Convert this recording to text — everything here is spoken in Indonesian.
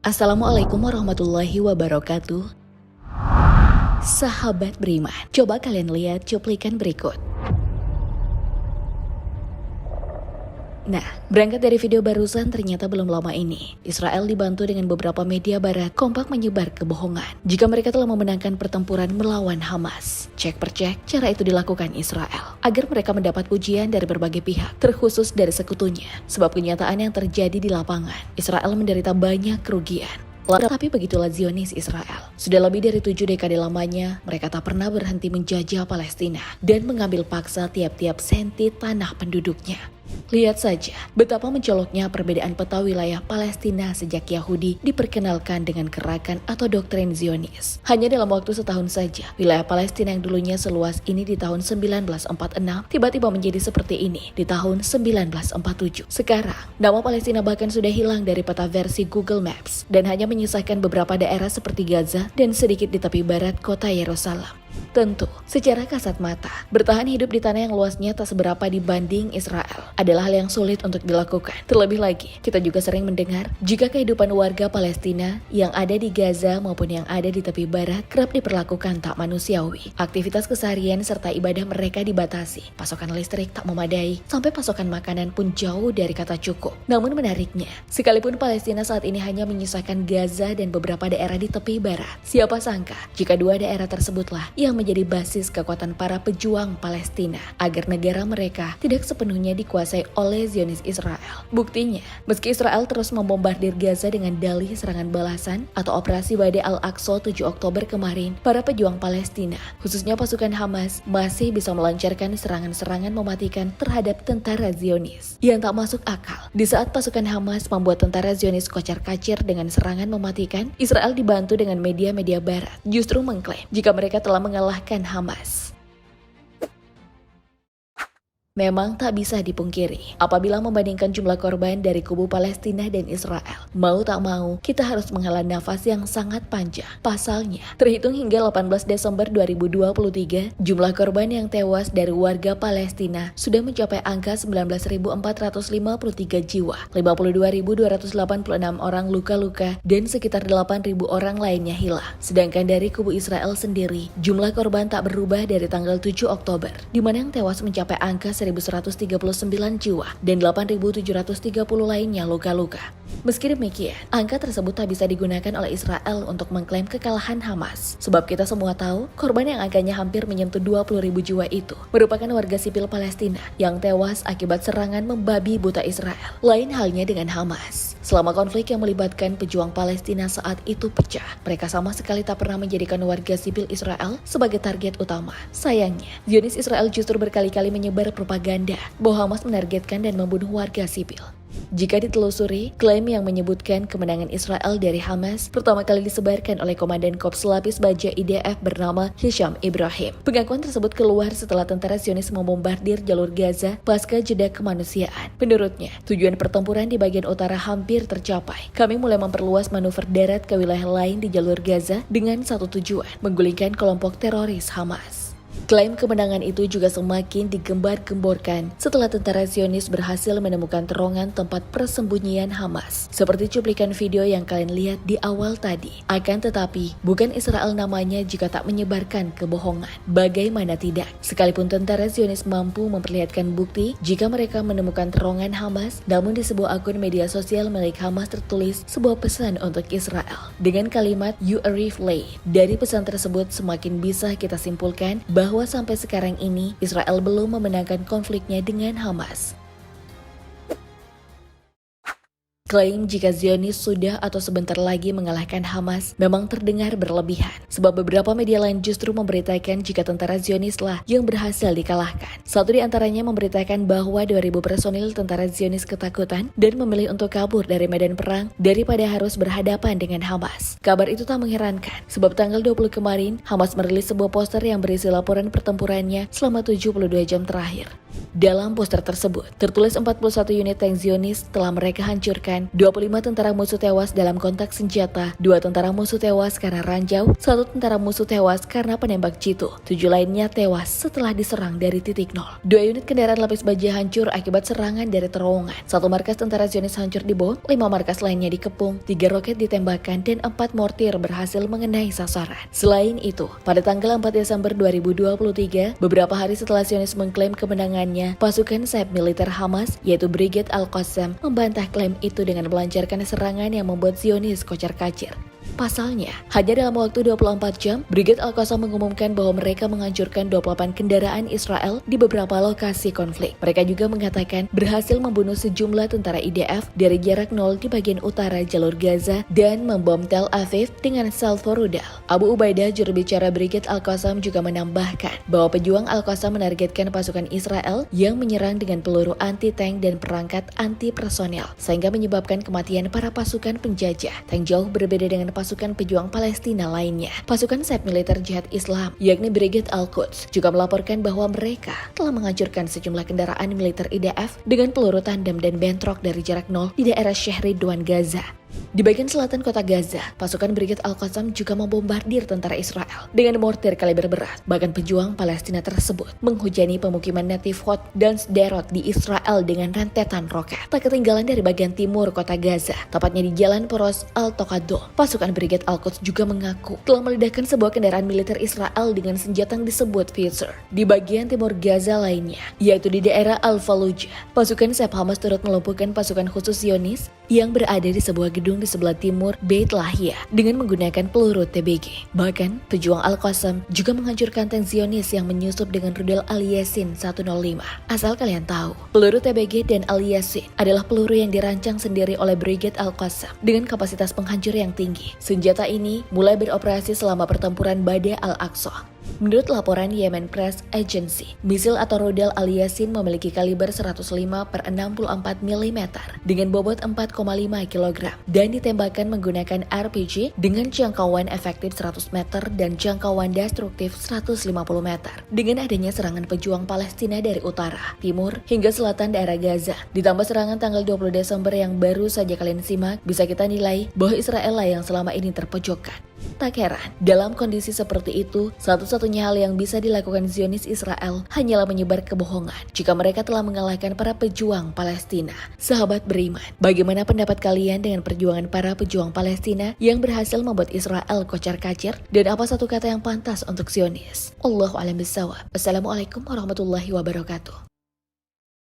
Assalamualaikum warahmatullahi wabarakatuh. Sahabat beriman, coba kalian lihat cuplikan berikut. Nah, berangkat dari video barusan, ternyata belum lama ini Israel dibantu dengan beberapa media barat kompak menyebar kebohongan jika mereka telah memenangkan pertempuran melawan Hamas. Cek per cek, cara itu dilakukan Israel agar mereka mendapat pujian dari berbagai pihak, terkhusus dari sekutunya. Sebab kenyataan yang terjadi di lapangan, Israel menderita banyak kerugian. Tapi begitulah Zionis Israel. Sudah lebih dari 7 dekade lamanya, mereka tak pernah berhenti menjajah Palestina dan mengambil paksa tiap-tiap senti tanah penduduknya. Lihat saja betapa mencoloknya perbedaan peta wilayah Palestina sejak Yahudi diperkenalkan dengan gerakan atau doktrin Zionis. Hanya dalam waktu setahun saja, wilayah Palestina yang dulunya seluas ini di tahun 1946 tiba-tiba menjadi seperti ini di tahun 1947. Sekarang, nama Palestina bahkan sudah hilang dari peta versi Google Maps dan hanya menyisakan beberapa daerah seperti Gaza dan sedikit di tepi barat kota Yerusalem. Tentu, secara kasat mata, bertahan hidup di tanah yang luasnya tak seberapa dibanding Israel adalah hal yang sulit untuk dilakukan. Terlebih lagi, kita juga sering mendengar jika kehidupan warga Palestina yang ada di Gaza maupun yang ada di tepi barat kerap diperlakukan tak manusiawi. Aktivitas keseharian serta ibadah mereka dibatasi, pasokan listrik tak memadai, sampai pasokan makanan pun jauh dari kata cukup. Namun menariknya, sekalipun Palestina saat ini hanya menyisakan Gaza dan beberapa daerah di tepi barat, siapa sangka jika dua daerah tersebutlah yang menjadi basis kekuatan para pejuang Palestina agar negara mereka tidak sepenuhnya dikuasai oleh Zionis Israel. Buktinya, meski Israel terus membombardir Gaza dengan dalih serangan balasan atau operasi Badai Al-Aqsa 7 Oktober kemarin, para pejuang Palestina, khususnya pasukan Hamas, masih bisa melancarkan serangan-serangan mematikan terhadap tentara Zionis yang tak masuk akal. Di saat pasukan Hamas membuat tentara Zionis kocar-kacir dengan serangan mematikan, Israel dibantu dengan media-media barat justru mengklaim jika mereka telah mengalahkan Hamas. Memang tak bisa dipungkiri, apabila membandingkan jumlah korban dari kubu Palestina dan Israel, mau tak mau, kita harus menghela nafas yang sangat panjang. Pasalnya, terhitung hingga 18 Desember 2023, jumlah korban yang tewas dari warga Palestina sudah mencapai angka 19.453 jiwa, 52.286 orang luka-luka, dan sekitar 8.000 orang lainnya hilang. Sedangkan dari kubu Israel sendiri, jumlah korban tak berubah dari tanggal 7 Oktober, di mana yang tewas mencapai angka 1.139 jiwa dan 8.730 lainnya luka-luka. Meski demikian, angka tersebut tak bisa digunakan oleh Israel untuk mengklaim kekalahan Hamas. Sebab kita semua tahu, korban yang angkanya hampir menyentuh 20.000 jiwa itu merupakan warga sipil Palestina yang tewas akibat serangan membabi buta Israel. Lain halnya dengan Hamas. Selama konflik yang melibatkan pejuang Palestina saat itu pecah, mereka sama sekali tak pernah menjadikan warga sipil Israel sebagai target utama. Sayangnya, Zionis Israel justru berkali-kali menyebar propaganda bahwa Hamas menargetkan dan membunuh warga sipil. Jika ditelusuri, klaim yang menyebutkan kemenangan Israel dari Hamas pertama kali disebarkan oleh Komandan Korps Lapis Baja IDF bernama Hisham Ibrahim. Pengakuan tersebut keluar setelah tentara Zionis membombardir jalur Gaza pasca jeda kemanusiaan. Menurutnya, tujuan pertempuran di bagian utara hampir tercapai. Kami mulai memperluas manuver darat ke wilayah lain di jalur Gaza dengan satu tujuan, menggulingkan kelompok teroris Hamas. Klaim kemenangan itu juga semakin digembar-gemborkan setelah tentara Zionis berhasil menemukan terowongan tempat persembunyian Hamas. Seperti cuplikan video yang kalian lihat di awal tadi. Akan tetapi, bukan Israel namanya jika tak menyebarkan kebohongan. Bagaimana tidak? Sekalipun tentara Zionis mampu memperlihatkan bukti jika mereka menemukan terowongan Hamas, namun di sebuah akun media sosial milik Hamas tertulis sebuah pesan untuk Israel dengan kalimat "You arrive late". Dari pesan tersebut semakin bisa kita simpulkan bahwa sampai sekarang ini Israel belum memenangkan konfliknya dengan Hamas. Klaim jika Zionis sudah atau sebentar lagi mengalahkan Hamas memang terdengar berlebihan, sebab beberapa media lain justru memberitakan jika tentara Zionislah yang berhasil dikalahkan. Satu di antaranya memberitakan bahwa 2.000 personil tentara Zionis ketakutan dan memilih untuk kabur dari medan perang daripada harus berhadapan dengan Hamas. Kabar itu tak mengherankan, sebab tanggal 20 kemarin Hamas merilis sebuah poster yang berisi laporan pertempurannya selama 72 jam terakhir. Dalam poster tersebut, tertulis 41 unit tank Zionis telah mereka hancurkan mengatakan 25 tentara musuh tewas dalam kontak senjata, 2 tentara musuh tewas karena ranjau, 1 tentara musuh tewas karena penembak jitu, 7 lainnya tewas setelah diserang dari titik nol. 2 unit kendaraan lapis baja hancur akibat serangan dari terowongan. 1 markas tentara Zionis hancur dibom, 5 markas lainnya dikepung, 3 roket ditembakkan, dan 4 mortir berhasil mengenai sasaran. Selain itu, pada tanggal 4 Desember 2023, beberapa hari setelah Zionis mengklaim kemenangannya, pasukan sayap militer Hamas, yaitu Brigade Al-Qassam, membantah klaim itu dengan melancarkan serangan yang membuat Zionis kocar-kacir. Pasalnya, hanya dalam waktu 24 jam, Brigade Al-Qassam mengumumkan bahwa mereka menghancurkan 28 kendaraan Israel di beberapa lokasi konflik. Mereka juga mengatakan berhasil membunuh sejumlah tentara IDF dari jarak nol di bagian utara jalur Gaza dan membom Tel Aviv dengan salvo rudal. Abu Ubaidah, juru bicara Brigade Al-Qassam, juga menambahkan bahwa pejuang Al-Qassam menargetkan pasukan Israel yang menyerang dengan peluru anti-tank dan perangkat anti-personel, sehingga menyebabkan kematian para pasukan penjajah. Yang jauh berbeda dengan pasukan pejuang Palestina lainnya. Pasukan sayap militer Jihad Islam, yakni Brigade Al-Quds, juga melaporkan bahwa mereka telah menghancurkan sejumlah kendaraan militer IDF dengan peluru tandem dan bentrok dari jarak nol di daerah Sheikh Ridwan, Gaza. Di bagian selatan kota Gaza, pasukan Brigade Al-Qassam juga membombardir tentara Israel dengan mortir kaliber berat. Bahkan pejuang Palestina tersebut menghujani pemukiman natif Hod dan Sderot di Israel dengan rentetan roket. Tak ketinggalan dari bagian timur kota Gaza, tepatnya di Jalan Poros Al-Tokado, pasukan Brigade Al-Quds juga mengaku telah meledakkan sebuah kendaraan militer Israel dengan senjata yang disebut Phaser. Di bagian timur Gaza lainnya, yaitu di daerah Al-Fallujah, pasukan sayap Hamas turut melumpuhkan pasukan khusus Zionis yang berada di sebuah gedung di sebelah timur Beit Lahia dengan menggunakan peluru TBG. Bahkan, pejuang Al-Qassam juga menghancurkan tank Zionis yang menyusup dengan rudal Al-Yasin 105. Asal kalian tahu, peluru TBG dan Al-Yasin adalah peluru yang dirancang sendiri oleh Brigade Al-Qassam dengan kapasitas penghancur yang tinggi. Senjata ini mulai beroperasi selama pertempuran Badai Al-Aqsa. Menurut laporan Yemen Press Agency, misil atau rudal Al-Yasin memiliki kaliber 105 per 64 mm dengan bobot 4,5 kg dan ditembakkan menggunakan RPG dengan jangkauan efektif 100 meter dan jangkauan destruktif 150 meter. Dengan adanya serangan pejuang Palestina dari utara, timur, hingga selatan daerah Gaza, ditambah serangan tanggal 20 Desember yang baru saja kalian simak, bisa kita nilai bahwa Israel lah yang selama ini terpojokkan. Tak heran, dalam kondisi seperti itu, satu-satunya hal yang bisa dilakukan Zionis Israel hanyalah menyebar kebohongan jika mereka telah mengalahkan para pejuang Palestina. Sahabat beriman, bagaimana pendapat kalian dengan perjuangan para pejuang Palestina yang berhasil membuat Israel kocar-kacir? Dan apa satu kata yang pantas untuk Zionis? Allahu a'lam bishawab. Assalamualaikum warahmatullahi wabarakatuh.